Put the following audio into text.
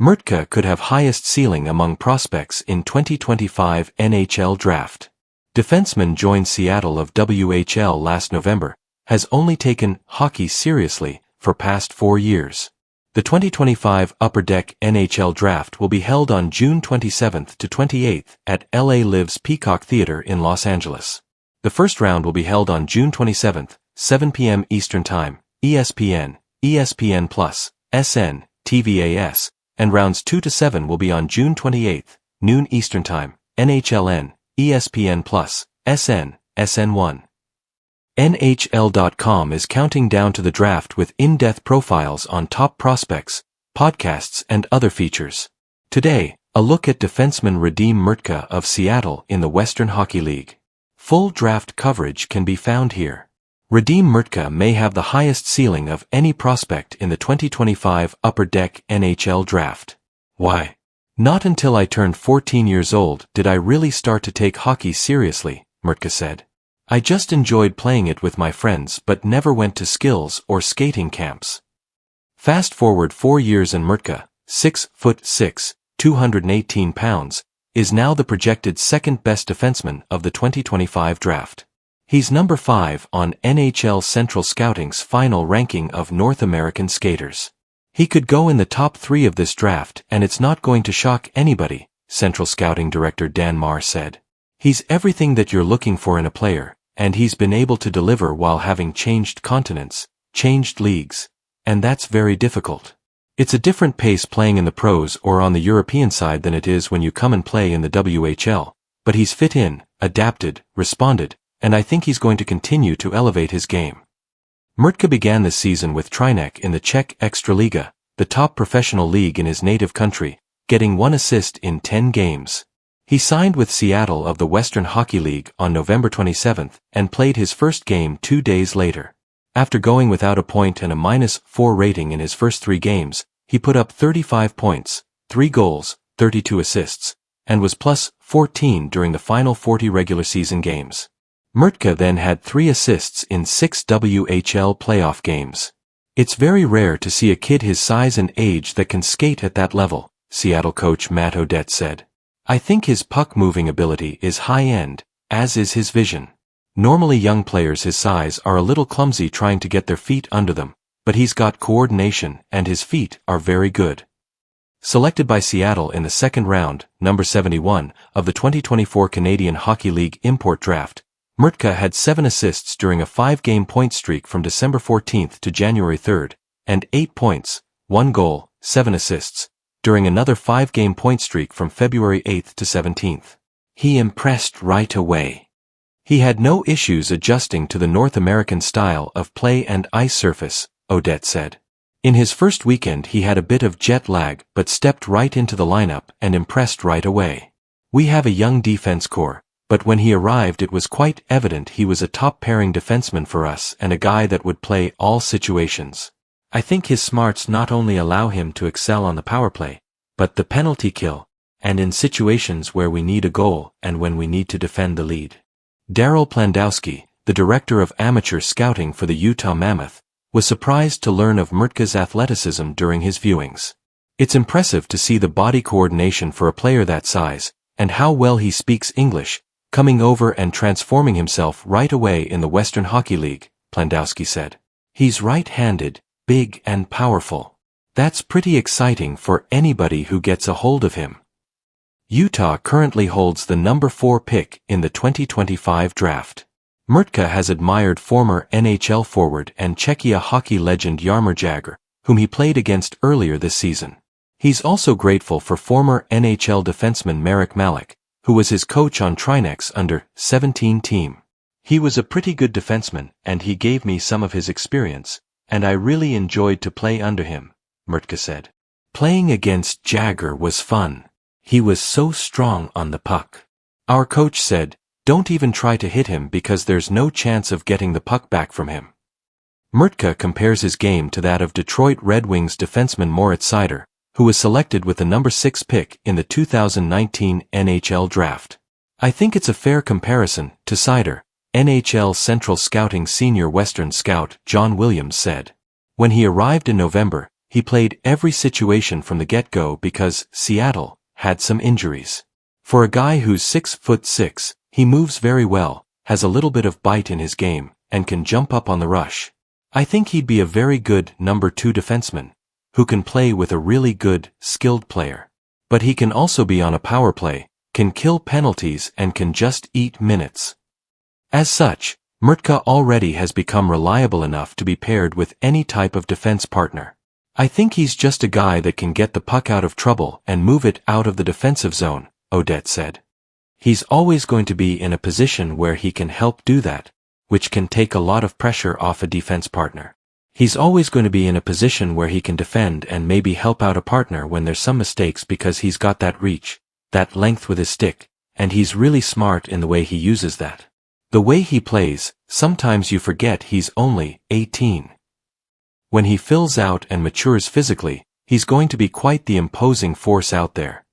Mrtka could have highest ceiling among prospects in 2025 NHL Draft. Defenseman joined Seattle of WHL last November, has only taken hockey seriously for past 4 years. The 2025 Upper Deck NHL Draft will be held on June 27th to 28th at LA Live's Peacock Theater in Los Angeles. The first round will be held on June 27th, 7 p.m. Eastern Time, ESPN, ESPN+, SN, TVAS, and rounds 2 to 7 will be on June 28th, noon Eastern Time, NHLN, ESPN+, SN, SN1. NHL.com is counting down to the draft with in-depth profiles on top prospects, podcasts and other features. Today, a look at defenseman Radim Mrtka of Seattle in the Western Hockey League. Full draft coverage can be found here. Radim Mrtka may have the highest ceiling of any prospect in the 2025 Upper Deck NHL Draft. Why? Not until I turned 14 years old did I really start to take hockey seriously, Mrtka said. I just enjoyed playing it with my friends but never went to skills or skating camps. Fast forward 4 years and Mrtka, 6'6", 218 pounds, is now the projected second best defenseman of the 2025 draft. He's number 5 on NHL Central Scouting's final ranking of North American skaters. He could go in the top 3 of this draft and it's not going to shock anybody, Central Scouting Director Dan Marr said. He's everything that you're looking for in a player, and he's been able to deliver while having changed continents, changed leagues, and that's very difficult. It's a different pace playing in the pros or on the European side than it is when you come and play in the WHL, but he's fit in, adapted, responded, and I think he's going to continue to elevate his game. Mrtka began this season with Třinec in the Czech Extraliga, the top professional league in his native country, getting 1 assist in 10 games. He signed with Seattle of the Western Hockey League on November 27th and played his first game 2 days later. After going without a point and a -4 rating in his first 3 games, he put up 35 points, 3 goals, 32 assists, and was +14 during the final 40 regular season games. Mrtka then had 3 assists in 6 WHL playoff games. It's very rare to see a kid his size and age that can skate at that level, Seattle coach Matt Odette said. I think his puck-moving ability is high-end, as is his vision. Normally young players his size are a little clumsy trying to get their feet under them, but he's got coordination and his feet are very good. Selected by Seattle in the second round, number 71, of the 2024 Canadian Hockey League Import Draft, Mrtka had 7 assists during a 5-game point streak from December 14th to January 3rd, and 8 points, 1 goal, 7 assists, during another 5-game point streak from February 8th to 17th. He impressed right away. He had no issues adjusting to the North American style of play and ice surface, Odette said. In his first weekend he had a bit of jet lag but stepped right into the lineup and impressed right away. We have a young defense core, but when he arrived it was quite evident he was a top-pairing defenseman for us and a guy that would play all situations. I think his smarts not only allow him to excel on the power play, but the penalty kill, and in situations where we need a goal and when we need to defend the lead. Darryl Plandowski, the director of amateur scouting for the Utah Mammoth, was surprised to learn of Mrtka's athleticism during his viewings. It's impressive to see the body coordination for a player that size, and how well he speaks English, coming over and transforming himself right away in the Western Hockey League, Plandowski said. He's right-handed, big and powerful. That's pretty exciting for anybody who gets a hold of him. Utah currently holds the number 4 pick in the 2025 draft. Mrtka has admired former NHL forward and Czechia hockey legend Jaromír Jágr, whom he played against earlier this season. He's also grateful for former NHL defenseman Marek Malik, who was his coach on Třinec's under-17 team. He was a pretty good defenseman and he gave me some of his experience, and I really enjoyed to play under him, Mrtka said. Playing against Jágr was fun. He was so strong on the puck. Our coach said, don't even try to hit him because there's no chance of getting the puck back from him. Mrtka compares his game to that of Detroit Red Wings defenseman Moritz Seider, who was selected with the number 6 pick in the 2019 NHL Draft. I think it's a fair comparison to Seider, NHL Central Scouting senior Western scout John Williams said. When he arrived in November, he played every situation from the get-go because Seattle had some injuries. For a guy who's 6'6", he moves very well, has a little bit of bite in his game, and can jump up on the rush. I think he'd be a very good number 2 defenseman, who can play with a really good, skilled player. But he can also be on a power play, can kill penalties and can just eat minutes. As such, Mrtka already has become reliable enough to be paired with any type of defense partner. I think he's just a guy that can get the puck out of trouble and move it out of the defensive zone, Odette said. He's always going to be in a position where he can help do that, which can take a lot of pressure off a defense partner. He's always going to be in a position where he can defend and maybe help out a partner when there's some mistakes because he's got that reach, that length with his stick, and he's really smart in the way he uses that. The way he plays, sometimes you forget he's only 18. When he fills out and matures physically, he's going to be quite the imposing force out there.